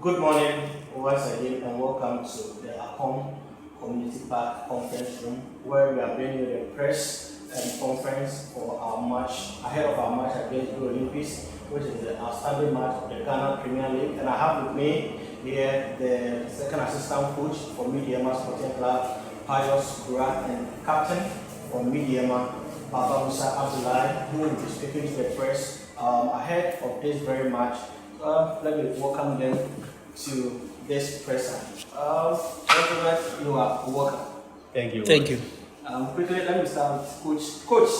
Good morning once again and welcome to the Akon Community Park Conference Room where we are bringing you the press conference for our match, ahead of our match against the Olympics, which is the outstanding match of the Ghana Premier League. And I have with me here the second assistant coach for Medeama Sporting Club, Pius Kura, and captain for Medeama, Papa Musa Abdullahi, who will be speaking to the press ahead of this very match. Let me welcome them to this presser. Gentlemen, you are welcome. Thank you. Thank you. Quickly, let me start with Coach. Coach,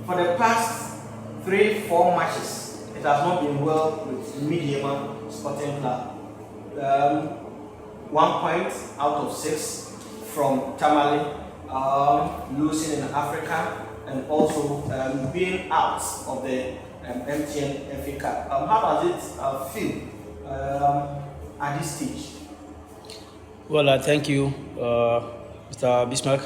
for the past 3-4 matches, it has not been well with Medeama Sporting Club. 1 point out of 6 from Tamale, losing in Africa, and also being out of the MTN FA Cup. How does it feel at this stage? Well, thank you, Mr. Bismarck.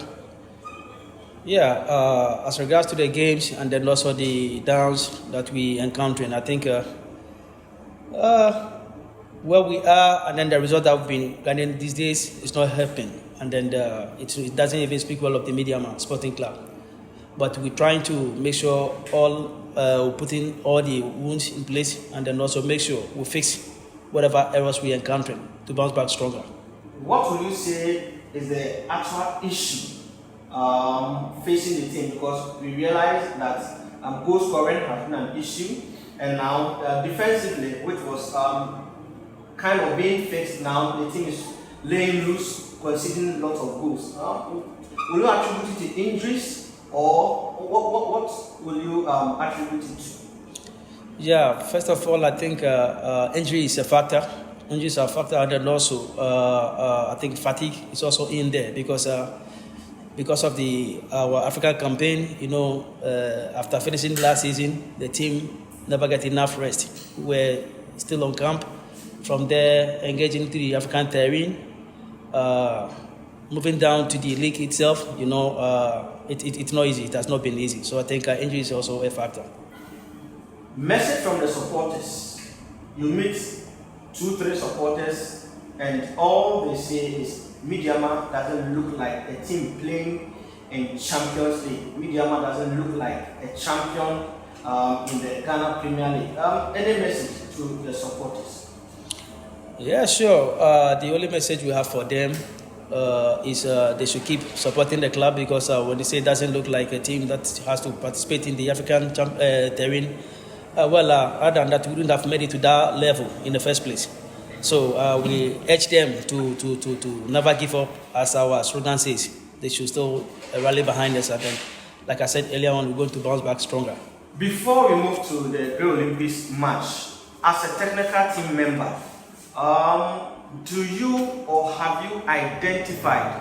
Yeah, as regards to the games and then also the downs that we encountering, I think where we are and then the result that we've been getting these days is not helping. And then it doesn't even speak well of the Medeama Sporting Club. But we're trying to make sure we're putting all the wounds in place and then also make sure we fix whatever errors we're encountering to bounce back stronger. What would you say is the actual issue facing the team? Because we realize that goal scoring has been an issue, and now defensively, which was kind of being fixed, now the team is laying loose, conceding lots of goals. Will you attribute it to injuries? Or what will you attribute it to? Yeah, first of all, I think injury is a factor. Injuries are a factor, and then also I think fatigue is also in there because of our Africa campaign. You know, after finishing last season, the team never get enough rest. We're still on camp. From there, engaging into the African terrain, moving down to the league itself. You know. It's not easy. It has not been easy. So I think injury is also a factor. Message from the supporters. You meet 2-3 supporters and all they say is Medeama doesn't look like a team playing in Champions League. Medeama doesn't look like a champion in the Ghana Premier League. Any message to the supporters? Yeah, sure. The only message we have for them is they should keep supporting the club because when they say it doesn't look like a team that has to participate in the African terrain, other than that, we wouldn't have made it to that level in the first place. So we urge them to never give up, as our slogan says. They should still rally behind us. And then, like I said earlier on, we're going to bounce back stronger. Before we move to the Olympics match, as a technical team member, do you or have you identified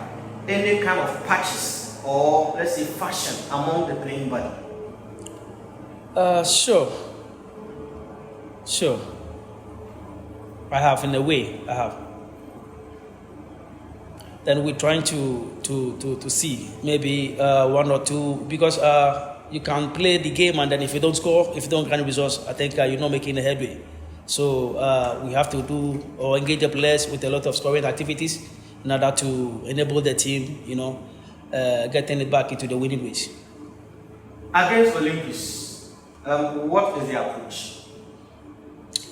any kind of patches or let's say fashion among the playing body? Sure. I have, in a way, I have. Then we're trying to see maybe 1 or 2 because you can play the game and then if you don't score, if you don't get results, I think you're not making a headway. So we have to do or engage the players with a lot of scoring activities in order to enable the team, getting it back into the winning ways. Against Olympics, what is the approach?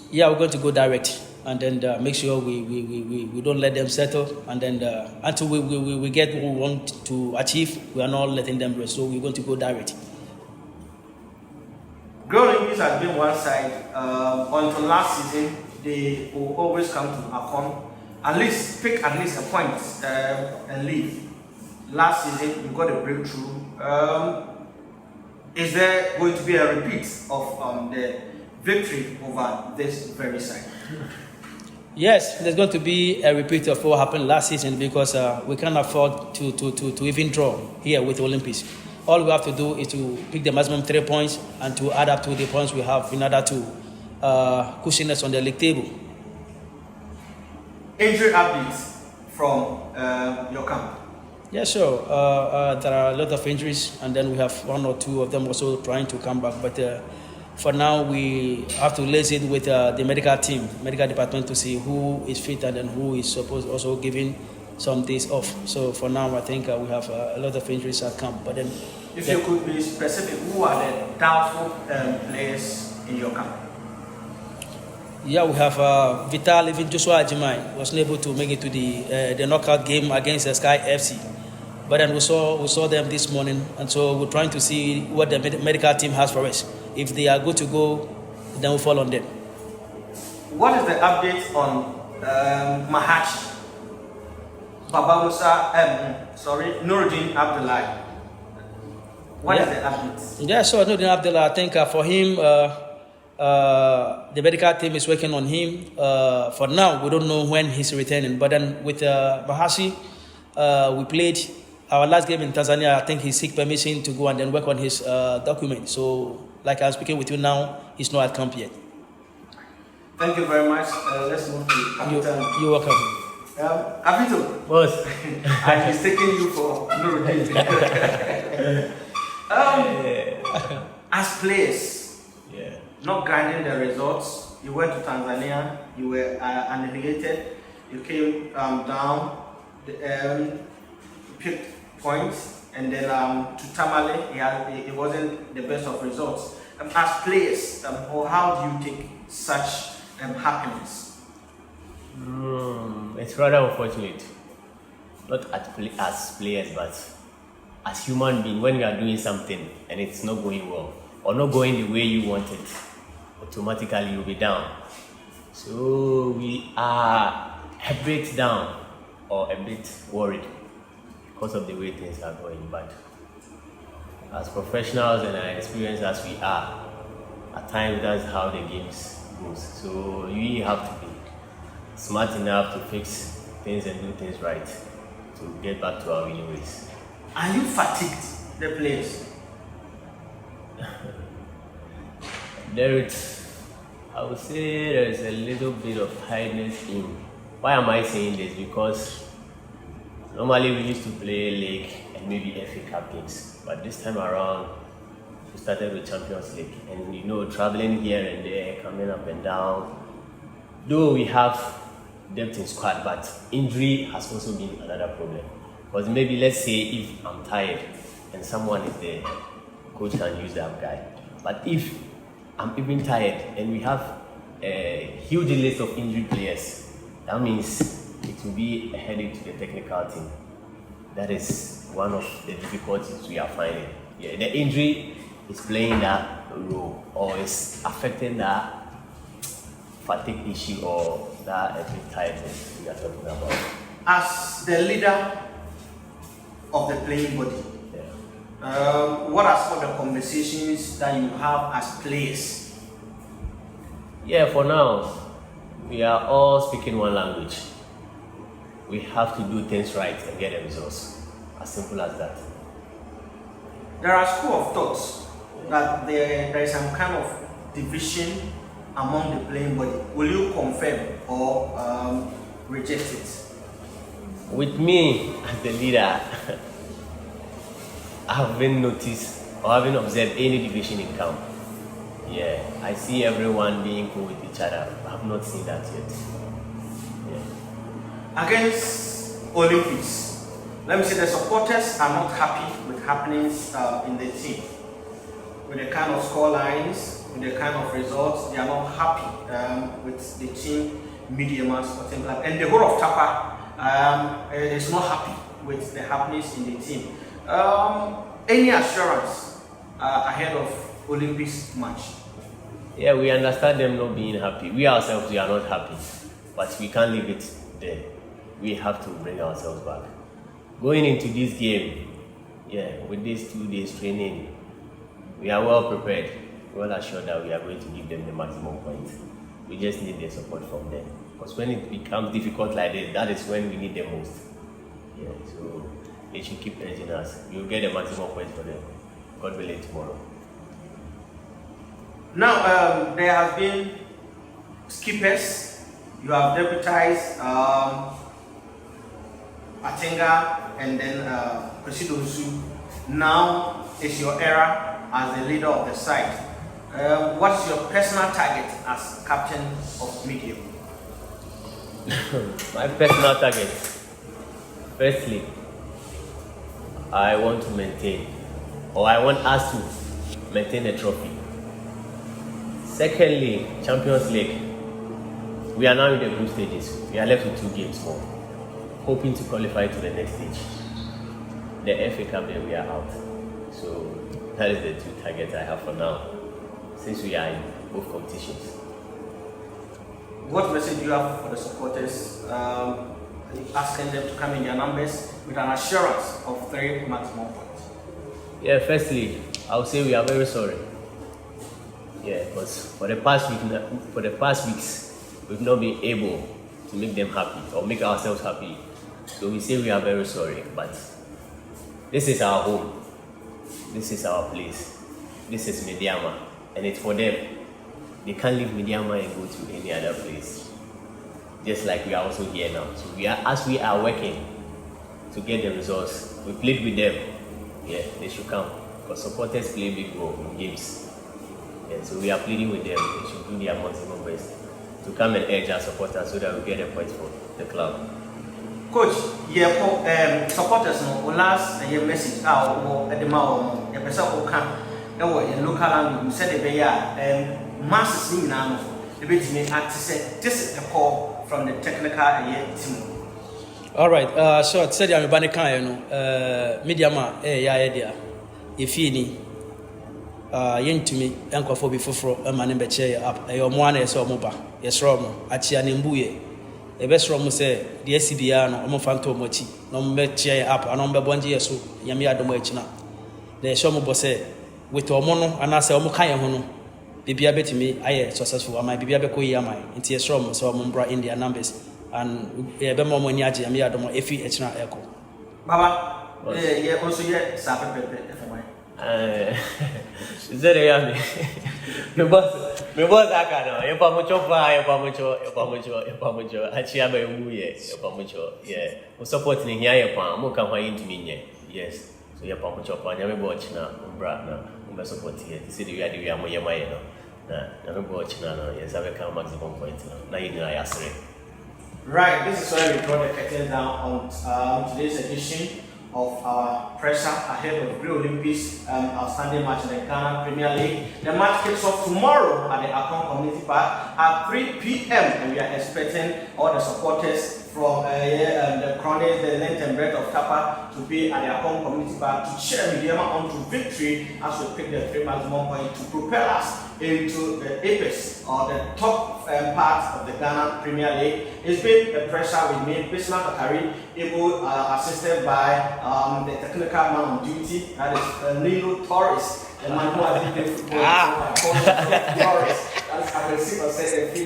Yeah, we're going to go direct and then make sure we don't let them settle. And then until we get what we want to achieve, we are not letting them rest. So we're going to go direct. Olympics has been one side until last season. They will always come to Akon, at least pick at least a point and leave. Last season we got a breakthrough. Is there going to be a repeat of the victory over this very side? Yes, there's going to be a repeat of what happened last season because we can't afford to even draw here with the Olympics. All we have to do is to pick the maximum 3 points and to add up to the points we have in order to cushion us on the league table. Injury updates from your camp? Yeah, sure. There are a lot of injuries, and then we have 1 or 2 of them also trying to come back. But for now, we have to liaise it with the medical department to see who is fit and then who is supposed also giving some days off. So for now, I think we have a lot of injuries at camp. But then, if you could be specific, who are the doubtful players in your camp? Yeah, we have Vital, even Joshua Ajimai wasn't able to make it to the knockout game against the Sky FC. But then we saw them this morning, and so we're trying to see what the medical team has for us. If they are good to go, then we'll fall on them. What is the update on Mahachi? Baba Musa, Nuruddin Abdullah. What is the update? Yeah, so Nuruddin Abdullah, I think for him, the medical team is working on him. For now, we don't know when he's returning. But then with Mahachi, we played our last game in Tanzania. I think he seek permission to go and then work on his document. So, like I'm speaking with you now, he's not at camp yet. Thank you very much. Let's move to Captain. You're welcome. Abito. Boss. I'm mistaking you for Nuruddin. As players, not grinding the results, you went to Tanzania, you were annihilated, you came down, picked points, and then to Tamale, it wasn't the best of results. As players, or how do you take such happiness? It's rather unfortunate, not as players, but as human beings. When you are doing something and it's not going well, or not going the way you want it, automatically you'll be down. So we are a bit down or a bit worried because of the way things are going. But as professionals and as experienced as we are, at times that's how the games goes. So we have to be smart enough to fix things and do things right to get back to our winning ways. Are you fatigued, the players? I would say there is a little bit of tiredness in. Why am I saying this? Because normally we used to play league and maybe FA Cup games, but this time around we started with Champions League, and traveling here and there, coming up and down. Though we have depth in squad, but injury has also been another problem. Because maybe let's say if I'm tired and someone is there, coach can use that guy. But if I'm even tired and we have a huge list of injured players, that means it will be a headache to the technical team. That is one of the difficulties we are finding. Yeah, the injury is playing that role or is affecting that fatigue issue or that a bit tiredness we are talking about. As the leader of the playing body, what are some of the conversations that you have as players? Yeah, for now, we are all speaking one language. We have to do things right and get the results. As simple as that. There are school of thoughts that there is some kind of division among the playing body. Will you confirm or reject it? With me as the leader, I haven't noticed or haven't observed any division in camp. Yeah, I see everyone being cool with each other. I have not seen that yet. Yeah. Against Olympics, let me say the supporters are not happy with happenings in the team. With the kind of score lines, with the kind of results, they are not happy with the team, Medeama, Sporting Club, and the whole of Tapa is not happy with the happenings in the team. Any assurance ahead of Olympics match? Yeah, we understand them not being happy. We ourselves, we are not happy, but we can't leave it there. We have to bring ourselves back. Going into this game, with these 2 days training, we are well prepared, well assured that we are going to give them the maximum point. We just need their support from them. Because when it becomes difficult like this, that is when we need them most. Yeah, so they should keep urging us. We will get the maximum points for them. God willing, tomorrow. Now, there have been skippers. You have deputized Atenga and then Presido Usu. Now is your era as the leader of the side. What's your personal target as captain of Medeama? My personal target. Firstly, I want to maintain, or I want us to maintain the trophy. Secondly, Champions League. We are now in the group stages. We are left with 2 games more, hoping to qualify to the next stage. The FA Cup, then we are out. So that is the 2 targets I have for now, since we are in both competitions. What message do you have for the supporters? Asking them to come in their numbers with an assurance of 3 maximum points. Yeah, firstly, I would say we are very sorry. Yeah, because for the past weeks, we've not been able to make them happy or make ourselves happy. So we say we are very sorry, but this is our home. This is our place. This is Medeama, and it's for them. They can't leave Medeama and go to any other place. Just like we are also here now. So as we are working to get the results, we played with them. Yeah, they should come, because supporters play a big role in games. Yeah, so we are pleading with them. They should do their maximum best to come and urge our supporters so that we get the points for the club. Coach, supporters no last message out at the mouth. The person who can in local language, we said the masses now. The bit me say this is the call from the technical team. All right, so said I'm a Medeama, idea. If you need young to me, Uncle for before a man in the chair up, a one is or moba, yes, Rom, Achia Nimbuye. The best room say, the SCBR, no phantom mochi, no met chair up, and on the 1 year so, Yamia Domachina. The Shomo say, with Omono, and I say Omokaya Hono. Bibia bet me, I successful, I might be able to yamai, into a strom, so Mumbra in their numbers, and Bemo Moniaji, and Miadomo, Efi, Echna Echo. Baba, yeah, also yet, Sapper for mine. Is that a yummy? Me boss, I can't. You pamucho, Achiaba, yeah. Who supporting here, Pam, come into me, yes. So you're pamucho, never watch now, Umbra, Umber support here. The city we are doing Moyama, never watch now, yes, I will come maximum points now. You know, I ask it. Right, this is where we draw the curtain down on today's edition of our pressure ahead of the Olympics outstanding match in the Ghana Premier League. The match kicks off tomorrow at the Akon Community Park at 3 p.m. and we are expecting all the supporters from the Cronies, the length and breadth of Kappa to be at the Akon Community Park to cheer Medeama on to victory as we pick the 3 maximum points to propel us into the apex or the top part of the Ghana Premier League. It's been a pressure with me, Bismarck Bakari, able assisted by the technical man on duty, that is Lilo Torres, the man who has been playing football Torres. That is aggressive, said the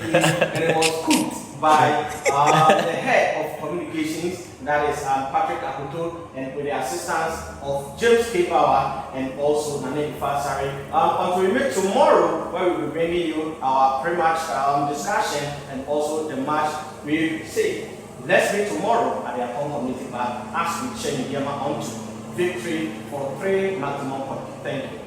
and it was cooked by the head of communications, that is Patrick Akuto, and with the assistance of James K. Power and also Nane Fasari. Until we meet tomorrow, where we will be bringing you our pre-match discussion and also the match we say. Let's meet tomorrow at the Akon Community Park as we cheer Medeama on to victory for 3 maximum points. Thank you.